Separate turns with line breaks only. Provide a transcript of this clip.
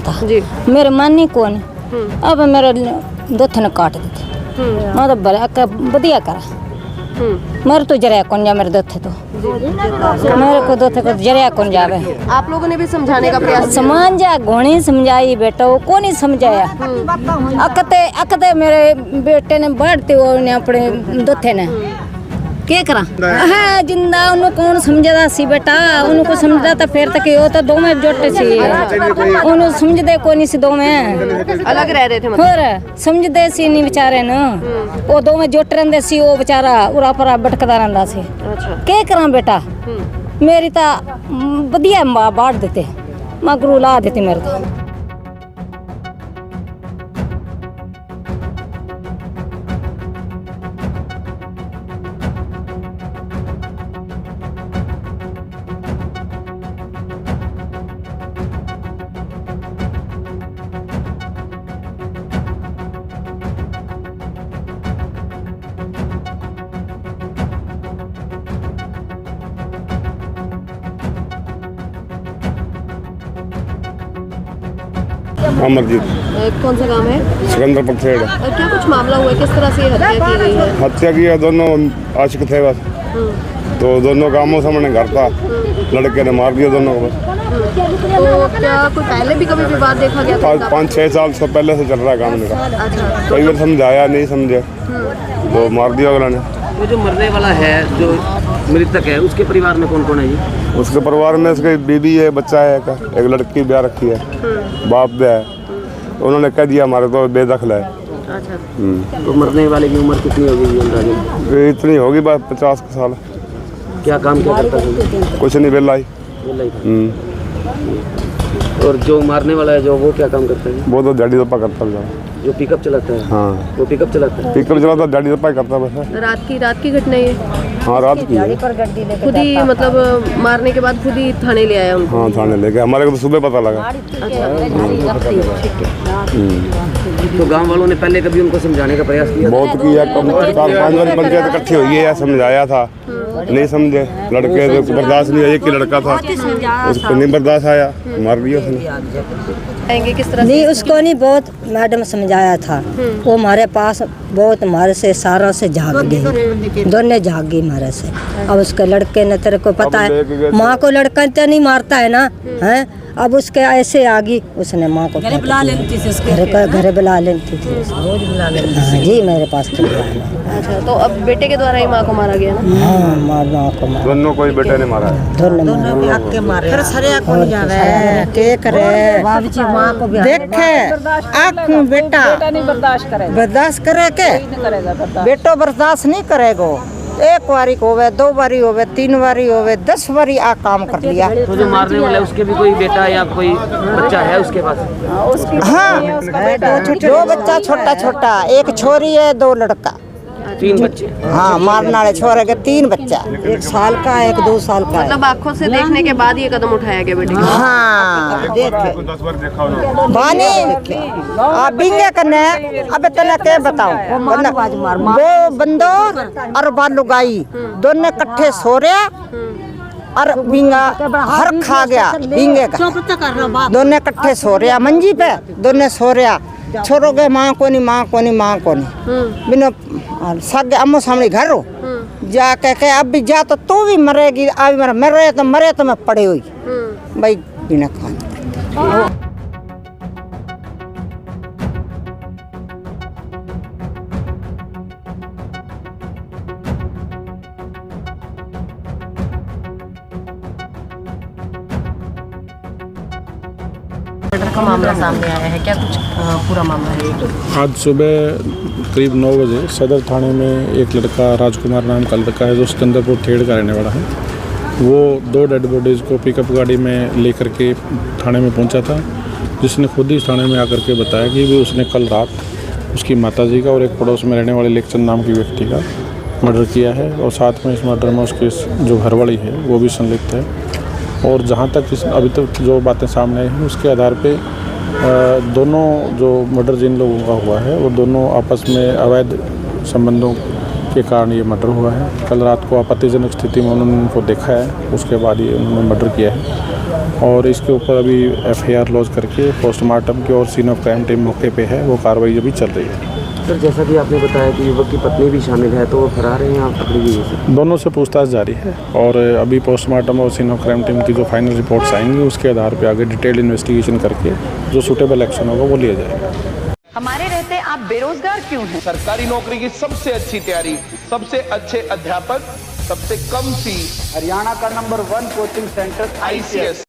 था जी। मेरे मानी कौन अब मेरे दुथ ने काट देते मैं तो बढ़िया करा मेरे तो जरिया कौन जा मेरे दुथ तो मेरे को दुथ को जरिया कौन जावे।
आप लोगों ने भी समझाने का प्रयास किया?
समझ जा घोड़ी समझाई बेटा वो कौन ही समझाया। अकते अकते मेरे बेटे ने बढ़ते वो ने अपने दुथे ने क्या करा है जिंदा उन्होंने कौन समझदा सी बेटा उनको समझदा तो फिर तक वो तो दो में जोटे सी उन्होंने समझदे को नहीं सी दो में
अलग रह रहे थे मतलब।
और समझदे सी नहीं बेचारे न वो दो में जोट रहंदे सी वो बेचारा उरा परा भटकदा रहंदा सी।
अच्छा
क्या करा बेटा मेरी तो बढ़िया मां बाढ़ देते मगरू ला देती मेरे तो।
अमरजीत
कौन सा काम है?
सिकंदर पखेड़।
क्या कुछ मामला हुआ है? किस तरह से हत्या की गई है?
हत्या की है दोनों आशिक थे बस तो दोनों कामों सामने घर था लड़के ने मार दिया दोनों को।
तो क्या कोई पहले भी कभी विवाद देखा गया था?
5-6 साल से पहले से चल रहा है काम मेरा।
अच्छा
कई बार समझाया नहीं समझे तो मार दिया अगला ने।
वो जो मरने वाला है जो मृतक है उसके परिवार में कौन कौन है जी?
उसके परिवार में उसकी बीबी है बच्चा है एक लड़की ब्याह रखी है बाप भी है। उन्होंने कह दिया हमारे तो बेदखल है।
अच्छा तो मरने वाले की उम्र कितनी होगी अंदाजा?
इतनी होगी बस 50 साल।
क्या काम क्या करता है?
कुछ नहीं बेला ही।
और जो मारने वाला है जो वो क्या काम करता है?
वो तो दिहाड़ी दप्पा करता है।
जो पिकअप चलाता है?
हाँ
वो पिकअप चलाता है।
पिकअप चलाता दिहाड़ी दप्पा करता है बस।
रात की घटना ये?
हाँ रात की है।
खुद ही मतलब मारने के बाद खुद ही थाने ले आया उनको?
हाँ थाने लेके हमारे को तो सुबह पता लगा।
तो गांव वालों ने पहले कभी उनको समझाने का प्रयास किया?
बहुत किया 4-5 बार पंचायत इकट्ठी हुई है समझाया था नहीं समझे लड़के तो बर्दाश्त नहीं आया। एक ही लड़का था उसको नहीं बर्दाश्त आया मार दिया उसने।
किस तरह
नहीं उसको नहीं बहुत मैडम समझाया था वो हमारे पास बहुत हमारे से सारों से झाग गई दोनों झाग गई हमारे से। अब उसके लड़के ने तेरे को पता है माँ को लड़का तो नहीं मारता है ना है। अब उसके ऐसे आ गई उसने माँ को घर बुला लेती थी घर बुला लेती थी रोज बुला लेती। हाँ जी मेरे पास तो।
अच्छा तो अब बेटे के द्वारा ही माँ को मारा गया ना?
हाँ माँ को मारा
दोनों कोई बेटे ने मारा
दोनों
मारे फिर सरिया कौन जावे के करे
माँ को
देखे आँख में बेटा बर्दाश्त करे के बेटो बर्दाश्त नहीं करेगो। एक बारी होवे 2 बारी होवे 3 बारी होवे 10 बारी आ काम कर लिया।
तो जो मारने वाला है उसके भी कोई बेटा या कोई बच्चा है उसके पास?
हाँ जो बच्चा छोटा छोटा एक छोरी है 2 लड़का
3 बच्चे।
हाँ मारने वाले छोरे के 3 बच्चा 1 साल का 1 2 साल का।
मतलब आँखों से देखने के बाद ये कदम उठाया गया बेटे?
हाँ देखे बानी आप बिंगे करने अब तने के बताओ वो बंदो और बालू गाई दोनों इकट्ठे सो रहे और बिंगा हर खा गया बिंगे का दोनों इकट्ठे सो रहे मंजी पे दोनों सो रहे छोरोगे माँ को नहीं बिना सगे अम्मो सामने घर हो जा के अब भी जा तो तू भी मरेगी अब मरे तो मैं पड़े हुई भाई बिना खाने।
का मामला सामने आया है क्या कुछ पूरा मामला है?
आज सुबह करीब 9 बजे सदर थाने में एक लड़का राजकुमार नाम का लड़का है जो सिकंदरपुर खेड़ का रहने वाला है। वो 2 डेड बॉडीज़ को पिकअप गाड़ी में लेकर के थाने में पहुंचा था जिसने खुद ही थाने में आकर के बताया कि भी उसने कल रात उसकी माताजी का और एक पड़ोस में रहने वाले लेखचंद नाम की व्यक्ति का मर्डर किया है और साथ में इस मर्डर में उसकी जो घरवाली है वो भी संलिप्त है। और जहाँ तक अभी तक जो बातें सामने आई हैं उसके आधार पे दोनों जो मर्डर जिन लोगों का हुआ है वो दोनों आपस में अवैध संबंधों के कारण ये मर्डर हुआ है। कल रात को आपत्तिजनक स्थिति में उन्होंने उनको देखा है, उसके बाद ये उन्होंने मर्डर किया है और इसके ऊपर अभी FIR लॉन्च करके पोस्टमार्टम की और सीन ऑफ क्राइम टीम मौके पे है, वो कार्रवाई अभी चल रही है।
सर जैसा कि आपने बताया कि युवक की पत्नी भी शामिल है, तो वो फरार है या पकड़ी गई है?
दोनों से पूछताछ जारी है और अभी पोस्टमार्टम और सीन ऑफ क्राइम टीम की जो फाइनल रिपोर्ट्स आएंगी उसके आधार पर आगे डिटेल इन्वेस्टिगेशन करके जो सूटेबल एक्शन होगा वो लिया जाएगा।
हमारे रहते आप बेरोजगार क्यों हैं?
सरकारी नौकरी की सबसे अच्छी तैयारी, सबसे अच्छे अध्यापक, सबसे कम फीस,
हरियाणा का नंबर 1 कोचिंग सेंटर
ICS